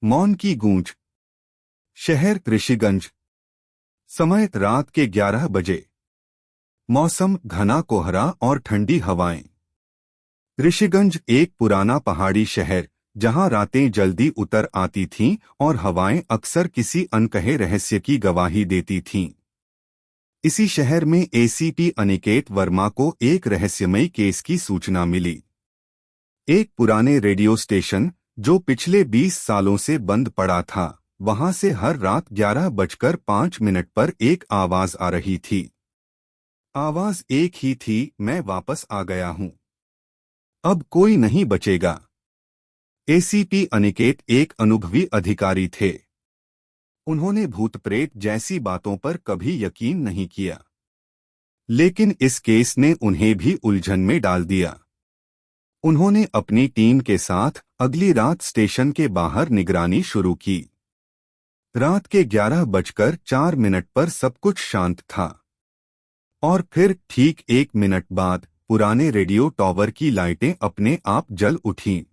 मौन की गूंज। शहर ऋषिगंज। समय रात के 11 बजे। मौसम घना कोहरा और ठंडी हवाएं। ऋषिगंज एक पुराना पहाड़ी शहर, जहां रातें जल्दी उतर आती थीं और हवाएं अक्सर किसी अनकहे रहस्य की गवाही देती थीं। इसी शहर में एसीपी अनिकेत वर्मा को एक रहस्यमयी केस की सूचना मिली। एक पुराने रेडियो स्टेशन, जो पिछले 20 सालों से बंद पड़ा था, वहां से हर रात 11:05 पर एक आवाज आ रही थी। आवाज एक ही थी, मैं वापस आ गया हूं। अब कोई नहीं बचेगा। एसीपी अनिकेत एक अनुभवी अधिकारी थे। उन्होंने भूत प्रेत जैसी बातों पर कभी यकीन नहीं किया, लेकिन इस केस ने उन्हें भी उलझन में डाल दिया। उन्होंने अपनी टीम के साथ अगली रात स्टेशन के बाहर निगरानी शुरू की। रात के 11:04 पर सब कुछ शांत था, और फिर ठीक 1 मिनट बाद पुराने रेडियो टॉवर की लाइटें अपने आप जल उठीं।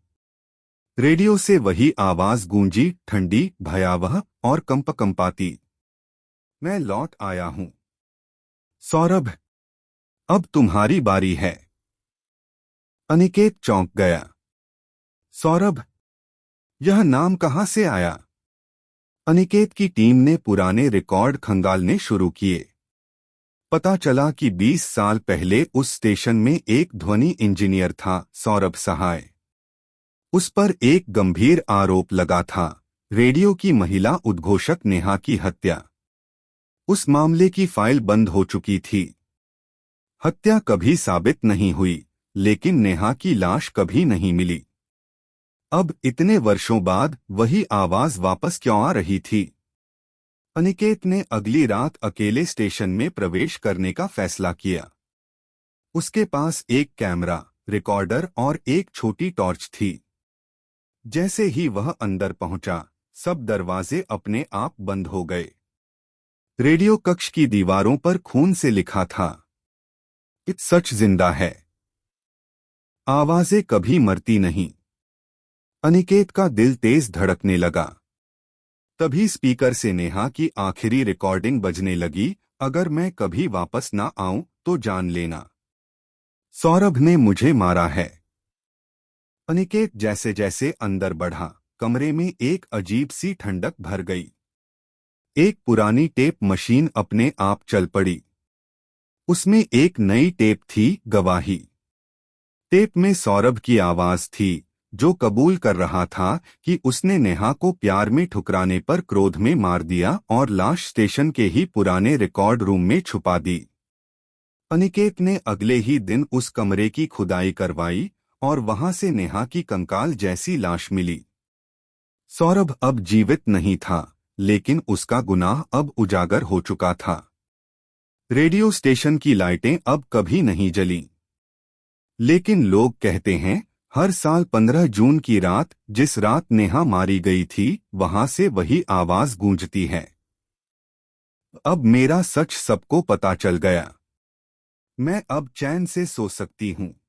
रेडियो से वही आवाज गूंजी, ठंडी, भयावह और कंपकंपाती। मैं लौट आया हूं सौरभ, अब तुम्हारी बारी है। अनिकेत चौंक गया। सौरभ? यह नाम कहां से आया? अनिकेत की टीम ने पुराने रिकॉर्ड खंगालने शुरू किए। पता चला कि 20 साल पहले उस स्टेशन में एक ध्वनि इंजीनियर था, सौरभ सहाय। उस पर एक गंभीर आरोप लगा था, रेडियो की महिला उद्घोषक नेहा की हत्या। उस मामले की फाइल बंद हो चुकी थी। हत्या कभी साबित नहीं हुई, लेकिन नेहा की लाश कभी नहीं मिली। अब इतने वर्षों बाद वही आवाज वापस क्यों आ रही थी? अनिकेत ने अगली रात अकेले स्टेशन में प्रवेश करने का फैसला किया। उसके पास एक कैमरा, रिकॉर्डर और एक छोटी टॉर्च थी। जैसे ही वह अंदर पहुंचा, सब दरवाजे अपने आप बंद हो गए। रेडियो कक्ष की दीवारों पर खून से लिखा था, "इट सच जिंदा है। आवाजें कभी मरती नहीं।" अनिकेत का दिल तेज धड़कने लगा। तभी स्पीकर से नेहा की आखिरी रिकॉर्डिंग बजने लगी, "अगर मैं कभी वापस ना आऊं तो जान लेना। सौरभ ने मुझे मारा है।" अनिकेत जैसे जैसे अंदर बढ़ा, कमरे में एक अजीब सी ठंडक भर गई। एक पुरानी टेप मशीन अपने आप चल पड़ी। उसमें एक नई टेप थी, गवाही। टेप में सौरभ की आवाज थी, जो कबूल कर रहा था कि उसने नेहा को प्यार में ठुकराने पर क्रोध में मार दिया और लाश स्टेशन के ही पुराने रिकॉर्ड रूम में छुपा दी। अनिकेत ने अगले ही दिन उस कमरे की खुदाई करवाई और वहां से नेहा की कंकाल जैसी लाश मिली। सौरभ अब जीवित नहीं था, लेकिन उसका गुनाह अब उजागर हो चुका था। रेडियो स्टेशन की लाइटें अब कभी नहीं जलीं। लेकिन लोग कहते हैं, हर साल 15 जून की रात, जिस रात नेहा मारी गई थी, वहां से वही आवाज गूंजती है। अब मेरा सच सबको पता चल गया। मैं अब चैन से सो सकती हूँ।